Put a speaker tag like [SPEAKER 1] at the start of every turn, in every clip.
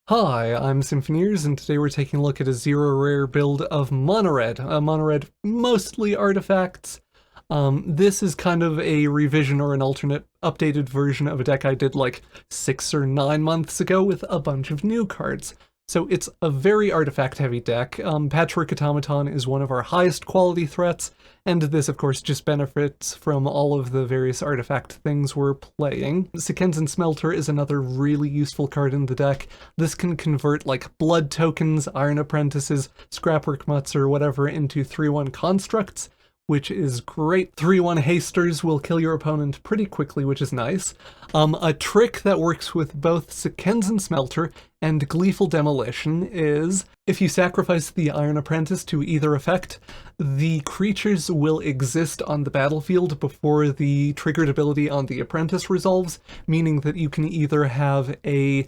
[SPEAKER 1] Hi, I'm Symphoneers, and today we're taking a look at a zero rare build of Mono-Red. Mono-Red mostly artifacts. This is kind of a revision or an alternate updated version of a deck I did like 6 or 9 months ago with a bunch of new cards. So it's a very artifact-heavy deck. Patchwork Automaton is one of our highest quality threats, and this, of course, just benefits from all of the various artifact things we're playing. Symphoneers Smelter is another really useful card in the deck. This can convert, like, blood tokens, iron apprentices, scrapwork mutts, or whatever into 3/1 constructs, which is great. 3/1 hasters will kill your opponent pretty quickly, which is nice. A trick that works with both Symphoneers Smelter and Gleeful Demolition is, if you sacrifice the Iron Apprentice to either effect, the creatures will exist on the battlefield before the triggered ability on the Apprentice resolves, meaning that you can either have a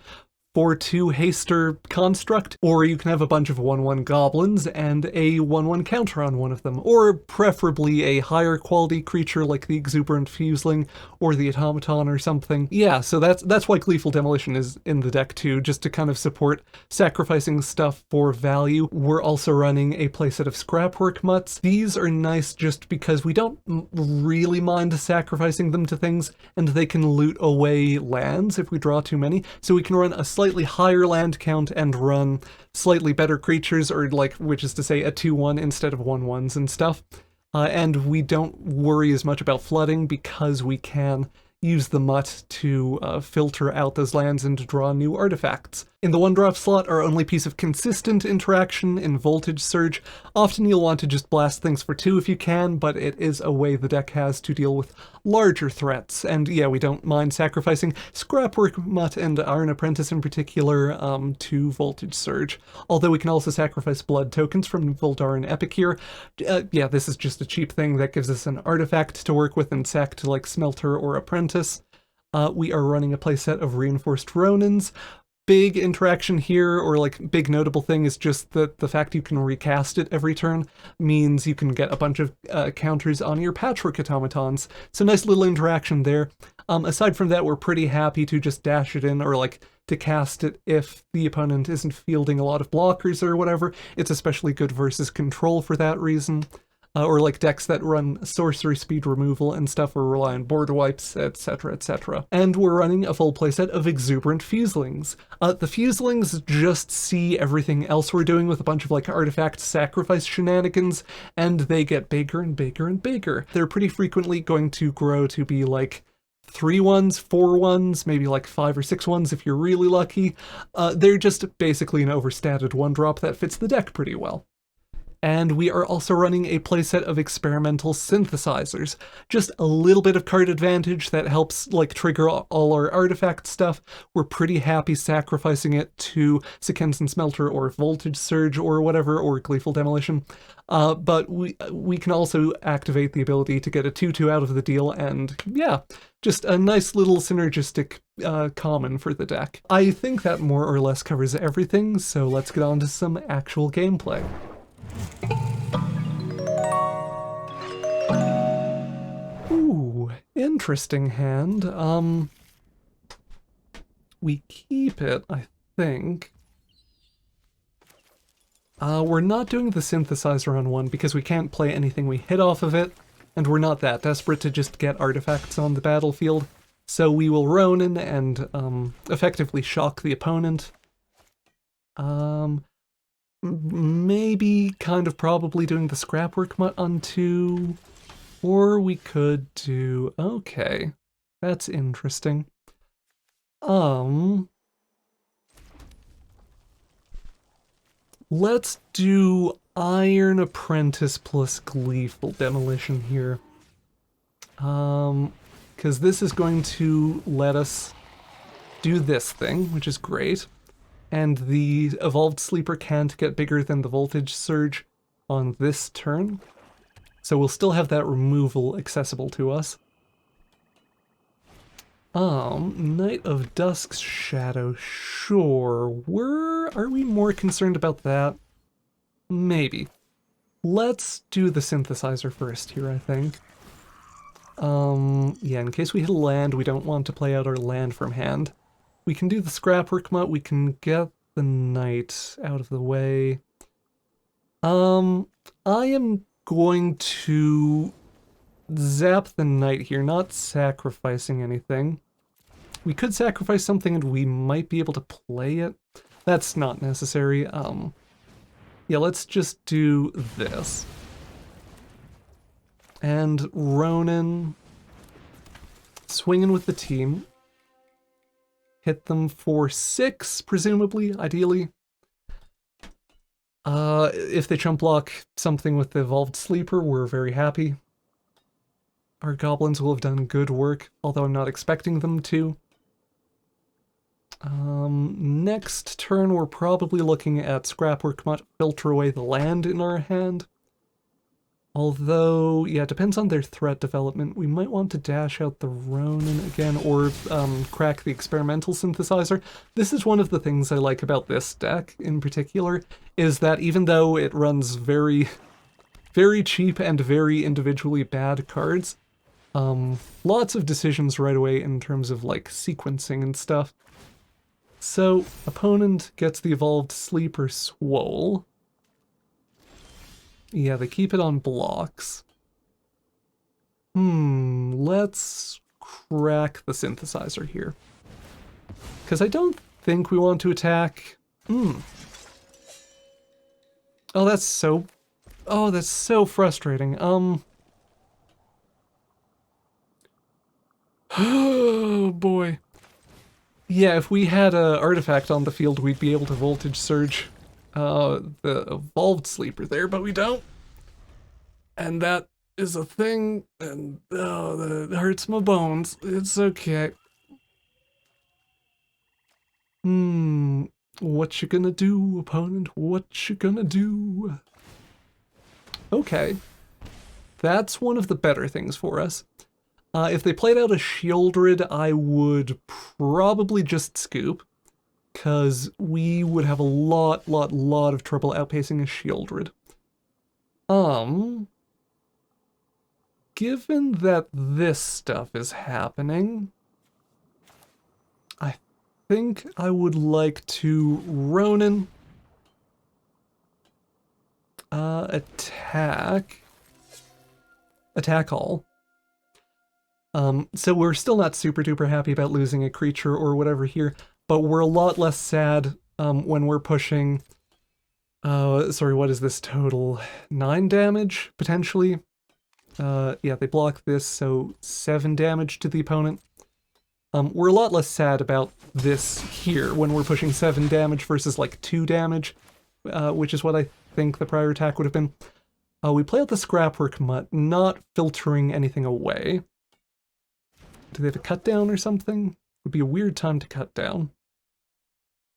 [SPEAKER 1] 4/2 haster construct, or you can have a bunch of 1/1 goblins and a 1/1 counter on one of them, or preferably a higher quality creature like the Exuberant Fuseling or the Automaton or something. Yeah, so that's why Gleeful Demolition is in the deck too, just to kind of support sacrificing stuff for value. We're also running a playset of Scrapwork Mutts. These are nice just because we don't really mind sacrificing them to things, and they can loot away lands if we draw too many, so we can run a slightly higher land count and run slightly better creatures, or like, which is to say a 2/1 instead of 1/1s and stuff. And we don't worry as much about flooding because we can use the mutt to filter out those lands and draw new artifacts. In the 1-drop slot, our only piece of consistent interaction in Voltage Surge. Often you'll want to just blast things for 2 if you can, but it is a way the deck has to deal with larger threats. And yeah, we don't mind sacrificing Scrapwork Mutt and Iron Apprentice in particular to Voltage Surge. Although we can also sacrifice blood tokens from Voldar and Epic here. Yeah, this is just a cheap thing that gives us an artifact to work with and sack to like Smelter or Apprentice. We are running a playset of Reinforced Ronins. Big interaction here, or like big notable thing, is just that the fact you can recast it every turn means you can get a bunch of counters on your Patchwork Automatons. So nice little interaction there. Aside from that, we're pretty happy to just dash it in, or like to cast it if the opponent isn't fielding a lot of blockers or whatever. It's especially good versus control for that reason. Or like decks that run sorcery speed removal and stuff, or rely on board wipes, etc, etc. And we're running a full playset of Exuberant Fuselings. The Fuselings just see everything else we're doing with a bunch of like artifact sacrifice shenanigans, and they get bigger and bigger and bigger. They're pretty frequently going to grow to be like 3/1s, 4/1s, maybe like 5 or 6/1s if you're really lucky. They're just basically an overstated 1-drop that fits the deck pretty well. And we are also running a playset of Experimental Synthesizers. Just a little bit of card advantage that helps like trigger all our artifact stuff. We're pretty happy sacrificing it to Symphoneers Smelter or Voltage Surge or whatever, or Gleeful Demolition. But we can also activate the ability to get a 2/2 out of the deal, and yeah, just a nice little synergistic common for the deck. I think that more or less covers everything, so let's get on to some actual gameplay. Ooh, interesting hand. We keep it, I think. We're not doing the synthesizer on one because we can't play anything we hit off of it, and we're not that desperate to just get artifacts on the battlefield. So we will Ronin and effectively shock the opponent. Maybe kind of probably doing the Scrapwork Mutt on 2, or we could do, okay, that's interesting. Let's do Iron Apprentice plus Gleeful Demolition here. Because this is going to let us do this thing, which is great. And the Evolved Sleeper can't get bigger than the Voltage Surge on this turn. So we'll still have that removal accessible to us. Night of Dusk's Shadow, sure. Are we more concerned about that? Maybe. Let's do the Synthesizer first here, I think. Yeah, in case we hit a land, we don't want to play out our land from hand. We can do the Scrapwork Mutt, we can get the knight out of the way. I am going to zap the knight here, not sacrificing anything. We could sacrifice something and we might be able to play it. That's not necessary. Yeah, let's just do this. And Ronan, swinging with the team. Hit them for 6, presumably, ideally. If they chump block something with the Evolved Sleeper, we're very happy. Our goblins will have done good work, although I'm not expecting them to. Next turn we're probably looking at Scrapwork Mutt, filter away the land in our hand. Although, yeah, it depends on their threat development. We might want to dash out the Ronin again, or crack the Experimental Synthesizer. This is one of the things I like about this deck in particular, is that even though it runs very, very cheap and very individually bad cards, lots of decisions right away in terms of, like, sequencing and stuff. So, opponent gets the Evolved Sleeper Swole. Yeah, they keep it on blocks. Let's crack the synthesizer here. Because I don't think we want to attack. Oh, that's so frustrating. Oh boy. Yeah, if we had an artifact on the field, we'd be able to Voltage Surge the Evolved Sleeper there, but we don't. And that is a thing, and that hurts my bones. It's okay. What you gonna do, opponent? What you gonna do? Okay. That's one of the better things for us. If they played out a Shieldred, I would probably just scoop, because we would have a lot of trouble outpacing a Shieldred. Given that this stuff is happening, I think I would like to Ronin attack all. So we're still not super duper happy about losing a creature or whatever here, but we're a lot less sad when we're pushing, sorry, what is this total? 9 damage, potentially? Yeah, they block this, so 7 damage to the opponent. We're a lot less sad about this here when we're pushing 7 damage versus like 2 damage, which is what I think the prior attack would have been. We play out the Scrapwork Mutt, not filtering anything away. Do they have a cut down or something? Would be a weird time to cut down.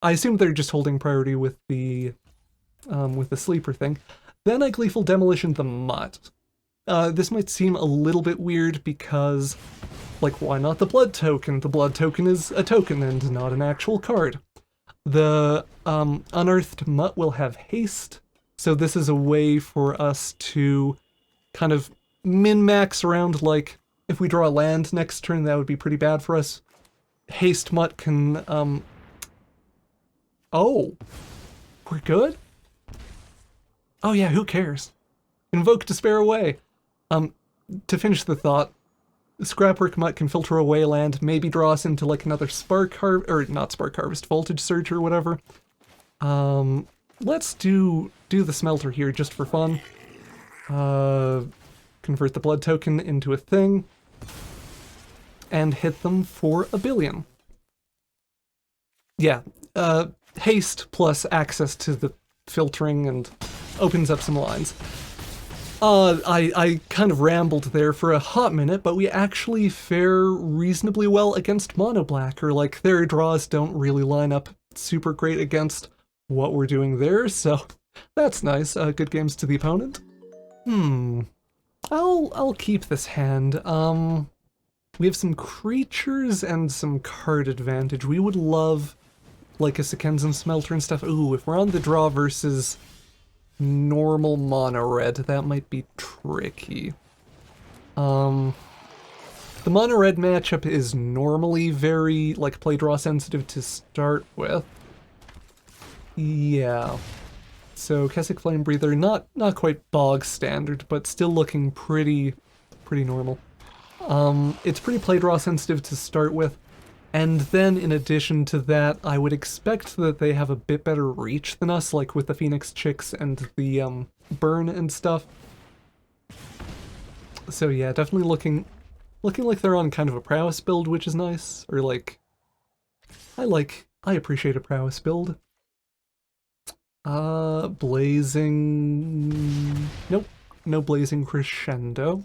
[SPEAKER 1] I assume they're just holding priority with the sleeper thing. Then I Gleeful Demolition the Mutt. This might seem a little bit weird because, like, why not the blood token? The blood token is a token and not an actual card. The Unearthed Mutt will have haste, so this is a way for us to kind of min-max around, like, if we draw a land next turn, that would be pretty bad for us. Haste Mutt can, oh, we're good? Oh yeah, who cares? Invoke Despair away. To finish the thought, Scrapwork Mutt can filter away land, maybe draw us into like another Spark Harvest, or not Spark Harvest, Voltage Surge or whatever. Let's do the Smelter here just for fun. Convert the blood token into a thing, and hit them for a billion. Yeah, haste plus access to the filtering and opens up some lines. I kind of rambled there for a hot minute, but we actually fare reasonably well against mono black, or like their draws don't really line up super great against what we're doing there, so that's nice. Good games to the opponent. I'll keep this hand. We have some creatures and some card advantage. We would love like a Sekenzan Smelter and stuff. Ooh, if we're on the draw versus normal mono red, that might be tricky. The mono red matchup is normally very like play draw sensitive to start with. Yeah. So Kessick Flame Breather, not quite bog standard, but still looking pretty normal. It's pretty play draw sensitive to start with, and then in addition to that, I would expect that they have a bit better reach than us, like with the Phoenix Chicks and the burn and stuff. So yeah, definitely looking like they're on kind of a prowess build, which is nice. Or like, I appreciate a prowess build. Blazing... Nope, no Blazing Crescendo.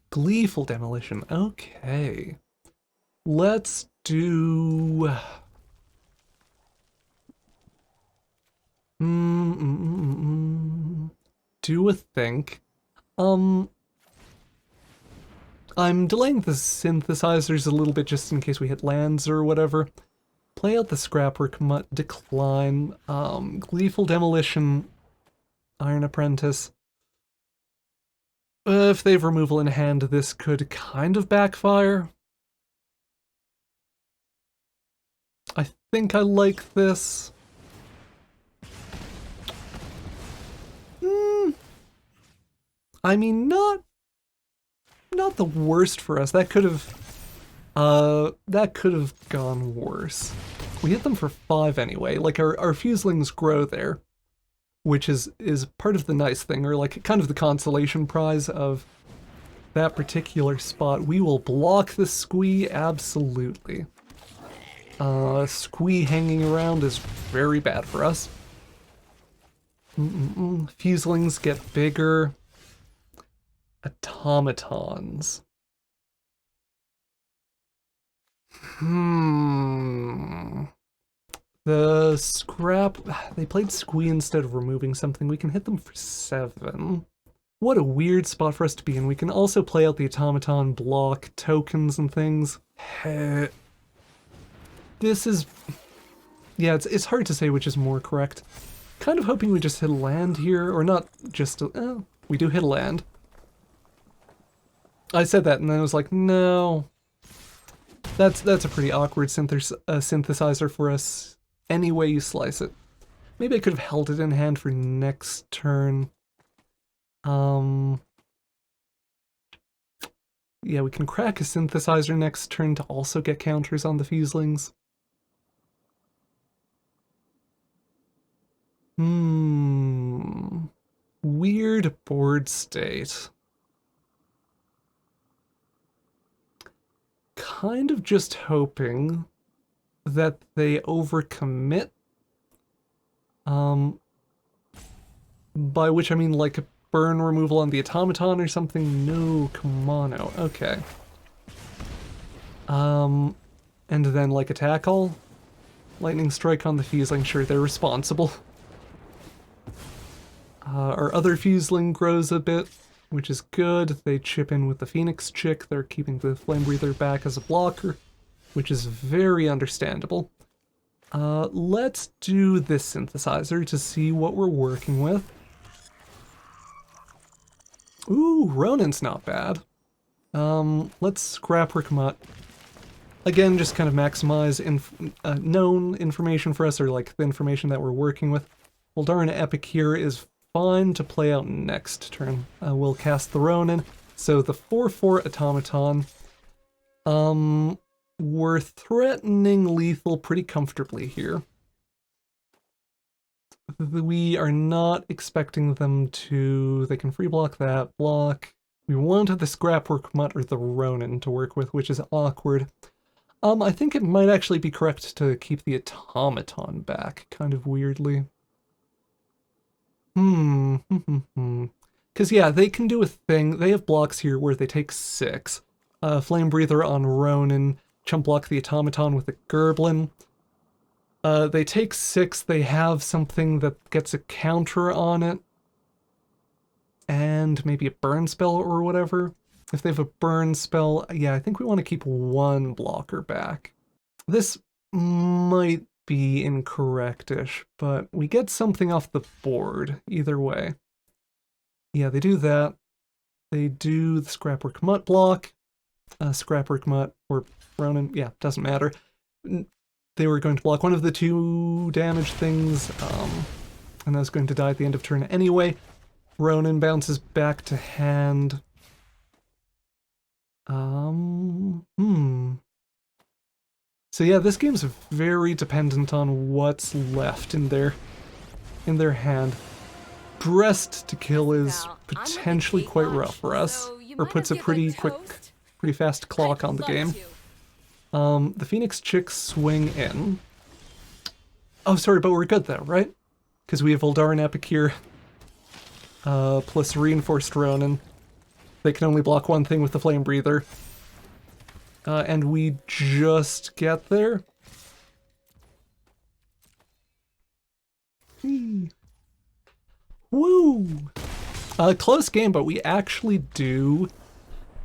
[SPEAKER 1] Gleeful Demolition, okay. Let's do... Do a think. I'm delaying the synthesizers a little bit just in case we hit lands or whatever. Play out the Scrapwork Mutt, decline. Gleeful Demolition, Iron Apprentice. If they have removal in hand, this could kind of backfire. I think I like this. I mean, not the worst for us. That could have gone worse. We hit them for 5 anyway. Like our fuselings grow there, which is part of the nice thing, or like kind of the consolation prize of that particular spot. We will block the squee, absolutely. Squee hanging around is very bad for us. Fuselings get bigger. Automatons. The scrap... They played squee instead of removing something. We can hit them for 7. What a weird spot for us to be in. We can also play out the automaton, block tokens and things. This is... Yeah, it's hard to say which is more correct. Kind of hoping we just hit a land here, or not just... we do hit a land. I said that and then I was like, no. That's a pretty awkward synthesizer for us, any way you slice it. Maybe I could have held it in hand for next turn. Yeah, we can crack a synthesizer next turn to also get counters on the fuselings. Weird board state. Kind of just hoping that they overcommit. By which I mean like a burn removal on the automaton or something. No, come on out. Okay. And then like a tackle. Lightning strike on the fuseling. Sure, they're responsible. Our other fuseling grows a bit, which is good. They chip in with the Phoenix Chick. They're keeping the Flame Breather back as a blocker, which is very understandable. Let's do this synthesizer to see what we're working with. Ooh, Ronin's not bad. Let's scrap Rickmut. Again, just kind of maximize known information for us, or like the information that we're working with. Darn Epic here is fine to play out next turn. We'll cast the Ronin. So the 4/4 automaton. We're threatening lethal pretty comfortably here. We are not expecting them to... They can free block that, block. We wanted the Scrapwork Mutt or the Ronin to work with, which is awkward. I think it might actually be correct to keep the automaton back, kind of weirdly. Because yeah, they can do a thing. They have blocks here where they take 6. Flame Breather on Ronin, chump block the automaton with a Gerblin. They take 6, they have something that gets a counter on it. And maybe a burn spell or whatever. If they have a burn spell, yeah, I think we want to keep 1 blocker back. This might be incorrect-ish, but we get something off the board either way. Yeah, they do that. They do the Scrapwork Mutt block. Scrapwork Mutt or Ronin, yeah, doesn't matter. they were going to block one of the two damage things, and that's going to die at the end of turn anyway. Ronin bounces back to hand. So yeah, this game's very dependent on what's left in their hand. Dressed to Kill is potentially quite rough for us, or puts a pretty fast clock on the game. The Phoenix chicks swing in. Oh, sorry, but we're good though, right? Because we have Voldaren Epicure, plus Reinforced Ronin. They can only block one thing with the Flame Breather. And we just get there. Woo! Close game, but we actually do.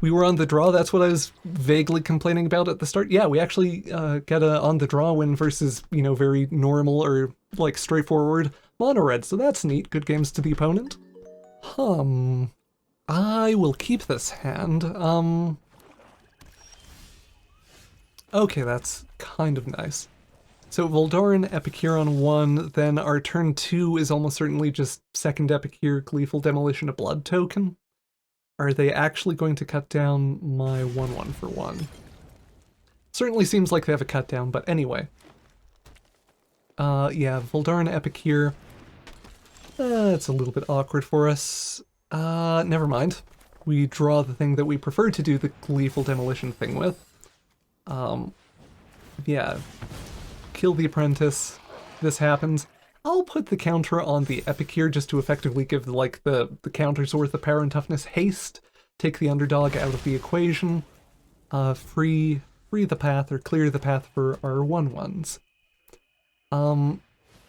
[SPEAKER 1] We were on the draw. That's what I was vaguely complaining about at the start. Yeah, we actually get a on the draw win versus, you know, very normal or like straightforward mono red. So that's neat. Good games to the opponent. I will keep this hand. Okay, that's kind of nice. So Voldaren Epicure on 1, then our turn 2 is almost certainly just second Epicure, Gleeful Demolition, a blood token. Are they actually going to cut down my 1/1 for 1? Certainly seems like they have a cut down, but anyway. Yeah, Voldaren Epicure. It's a little bit awkward for us. Never mind. We draw the thing that we prefer to do the Gleeful Demolition thing with. Yeah. Kill the Apprentice. This happens. I'll put the counter on the Epicure just to effectively give like the counter's worth of power and toughness haste. Take the underdog out of the equation. Free the path or clear the path for our 1/1s.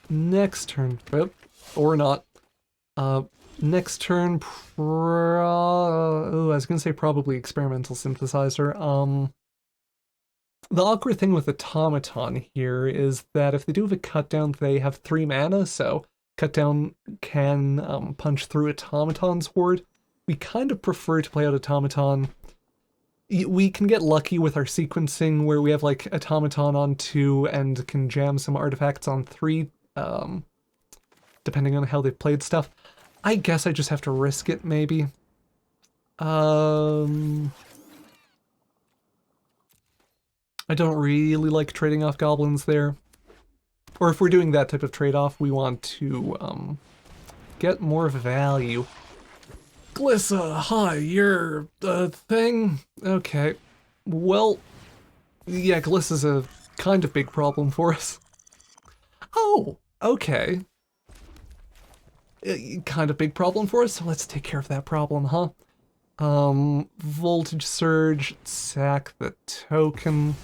[SPEAKER 1] Next turn, or not. Next turn, I was gonna say probably Experimental Synthesizer. The awkward thing with Automaton here is that if they do have a cut down, they have 3 mana, so cut down can punch through Automaton's horde. We kind of prefer to play out Automaton. We can get lucky with our sequencing where we have like Automaton on 2 and can jam some artifacts on 3, depending on how they've played stuff. I guess I just have to risk it, maybe. I don't really like trading off goblins there. Or if we're doing that type of trade-off, we want to get more value. Glissa, hi, you're a thing? Okay. Well, yeah, Glissa's a kind of big problem for us. Oh, okay. Kind of big problem for us, so let's take care of that problem, huh? Voltage Surge, sack the token.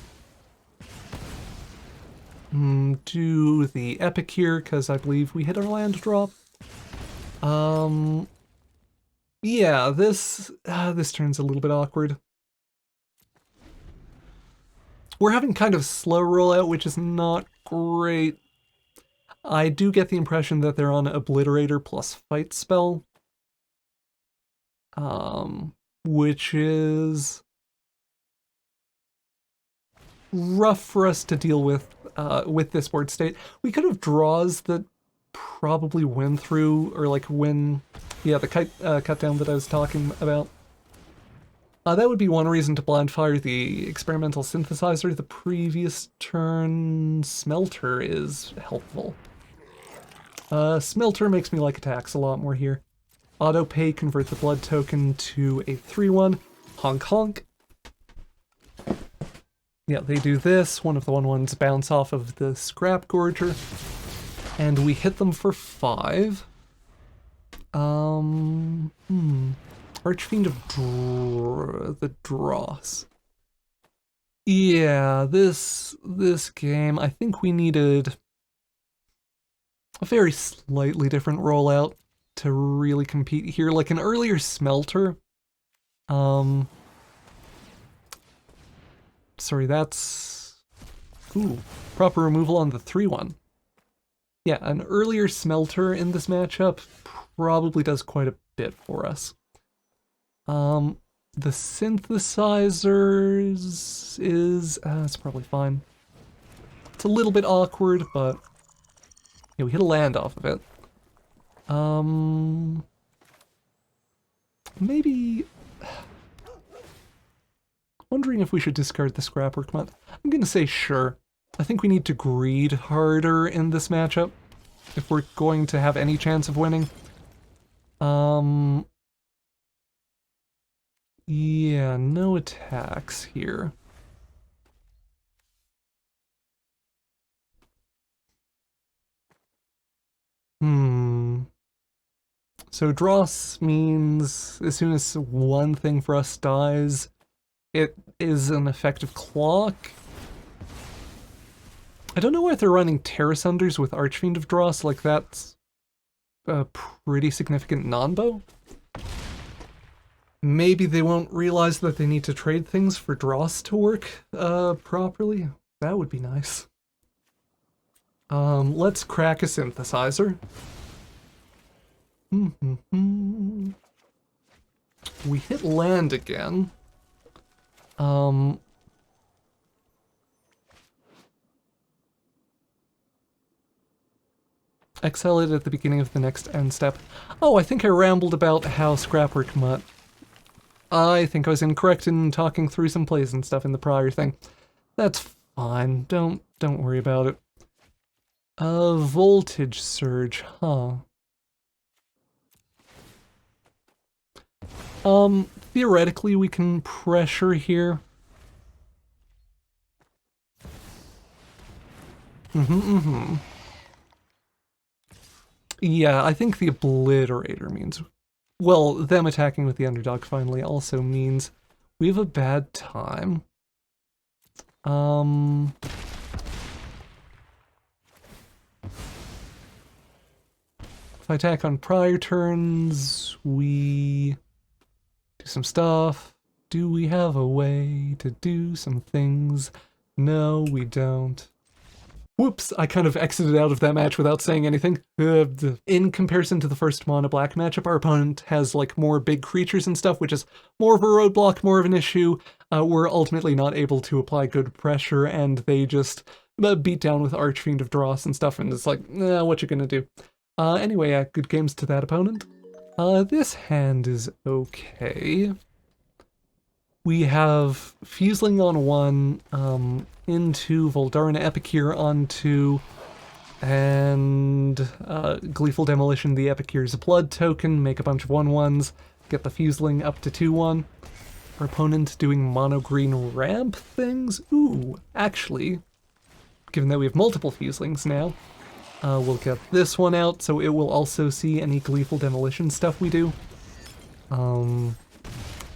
[SPEAKER 1] Do the Epicure, because I believe we hit our land drop. Yeah, this turn's a little bit awkward. We're having kind of slow rollout, which is not great. I do get the impression that they're on Obliterator plus Fight spell. Which is rough for us to deal with this board state. We could have draws that probably win through, or like win, yeah, the cut down that I was talking about. That would be one reason to blind fire the Experimental Synthesizer. The previous turn Smelter is helpful. Smelter makes me like attacks a lot more here. Auto pay, convert the blood token to a 3/1. Honk honk. Yeah, they do this. One of the 1/1s bounce off of the Scrap Gorger. And we hit them for 5. Archfiend of the Dross. Yeah, this game, I think we needed a very slightly different rollout to really compete here. Like an earlier Smelter. Sorry, that's... Ooh, proper removal on the 3/1. Yeah, an earlier Smelter in this matchup probably does quite a bit for us. The Synthesizers is... it's probably fine. It's a little bit awkward, but yeah, we hit a land off of it. Maybe... Wondering if we should discard the Scrapwork Mutt. I'm gonna say sure. I think we need to greed harder in this matchup if we're going to have any chance of winning. Yeah, no attacks here. So Dross means as soon as one thing for us dies, it is an effective clock. I don't know why they're running Terra Sunders with Archfiend of Dross, like that's a pretty significant non-bow. Maybe they won't realize that they need to trade things for Dross to work properly. That would be nice. Let's crack a synthesizer. We hit land again. Exile it at the beginning of the next end step. Oh, I think I rambled about how Scrapwork Mutt. I think I was incorrect in talking through some plays and stuff in the prior thing. That's fine. Don't worry about it. Voltage surge, huh? Theoretically we can pressure here. Yeah, I think the Obliterator means... Well, them attacking with the Underdog finally also means we have a bad time. If I attack on prior turns, we do some stuff. Do we have a way to do some things? No, we don't. Whoops, I kind of exited out of that match without saying anything. In comparison to the first mono black matchup, our opponent has like more big creatures and stuff, which is more of a roadblock, more of an issue. We're ultimately not able to apply good pressure, and they just beat down with Archfiend of Dross and stuff, and it's like, what you gonna do? Anyway, good games to that opponent. This hand is okay. We have Fuseling on 1, into Voldarna Epicure on 2, and Gleeful Demolition, the Epicure's Blood token, make a bunch of 1/1s, get the Fuseling up to 2/1. Our opponent doing mono-green ramp things? Ooh, actually, given that we have multiple Fuselings now, we'll get this one out, so it will also see any Gleeful Demolition stuff we do.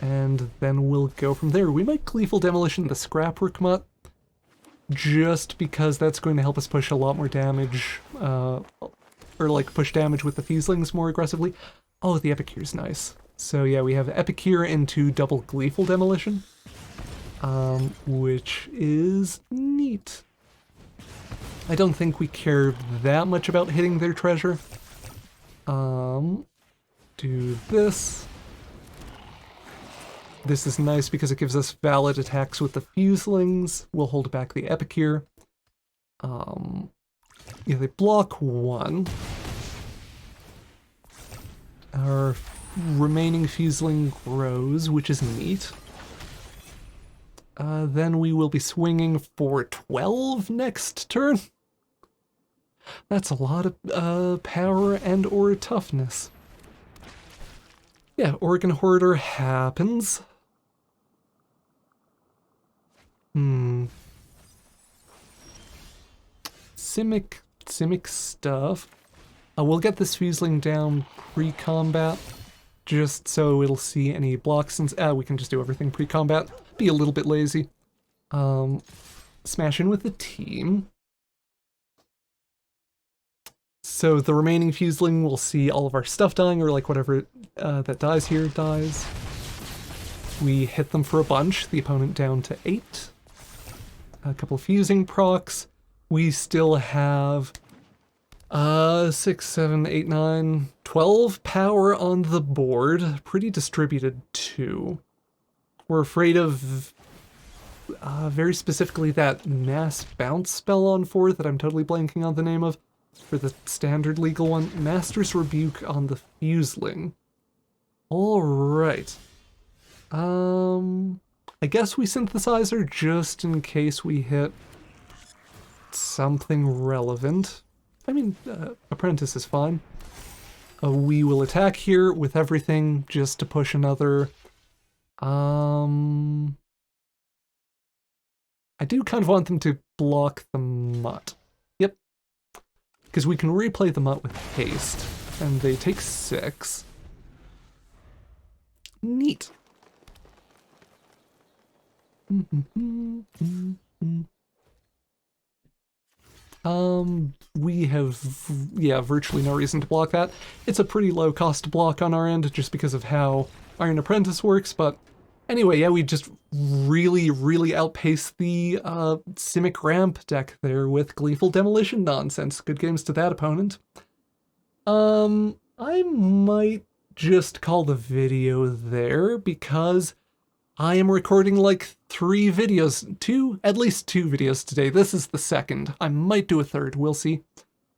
[SPEAKER 1] And then we'll go from there. We might Gleeful Demolition the Scrapwork Mutt, just because that's going to help us push a lot more damage, or like push damage with the Fuselings more aggressively. Oh, the Epicure's nice. So yeah, we have Epicure into double Gleeful Demolition, which is neat. I don't think we care that much about hitting their treasure. Do this. This is nice because it gives us valid attacks with the Fuselings. We'll hold back the Epicure. Yeah, they block 1. Our remaining Fuseling grows, which is neat. Then we will be swinging for 12 next turn. That's a lot of power and or toughness. Yeah, Organ Hoarder happens. Simic stuff. We'll get this Fuseling down pre-combat, just so it'll see any blocks, since we can just do everything pre-combat. Be a little bit lazy. Smash in with the team. So the remaining Fuseling will see all of our stuff dying, or like whatever that dies here dies. We hit them for a bunch, the opponent down to 8. A couple of fusing procs. We still have 6, 7, 8, 9, 12 power on the board. Pretty distributed too. We're afraid of very specifically that mass bounce spell on 4 that I'm totally blanking on the name of, for the standard legal one. Master's Rebuke on the Fuseling. Alright. I guess we Synthesizer just in case we hit something relevant. I mean, Apprentice is fine. We will attack here with everything just to push another. I do kind of want them to block the Mutt. Yep. Because we can replay the Mutt with haste, and they take 6. Neat. We have, yeah, virtually no reason to block that. It's a pretty low cost to block on our end just because of how Iron Apprentice works, but anyway, yeah, we just really outpaced the Simic ramp deck there with Gleeful Demolition nonsense. Good games to that opponent. I might just call the video there because I am recording like 3 videos, at least 2 videos today. This is the second. I might do a third, we'll see.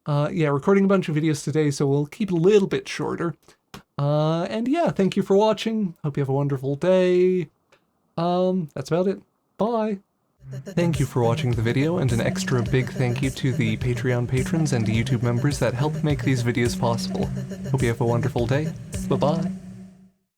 [SPEAKER 1] Yeah, recording a bunch of videos today, so we'll keep it a little bit shorter. And yeah, thank you for watching. Hope you have a wonderful day. That's about it. Bye. Thank you for watching the video, and an extra big thank you to the Patreon patrons and YouTube members that help make these videos possible. Hope you have a wonderful day. Bye-bye.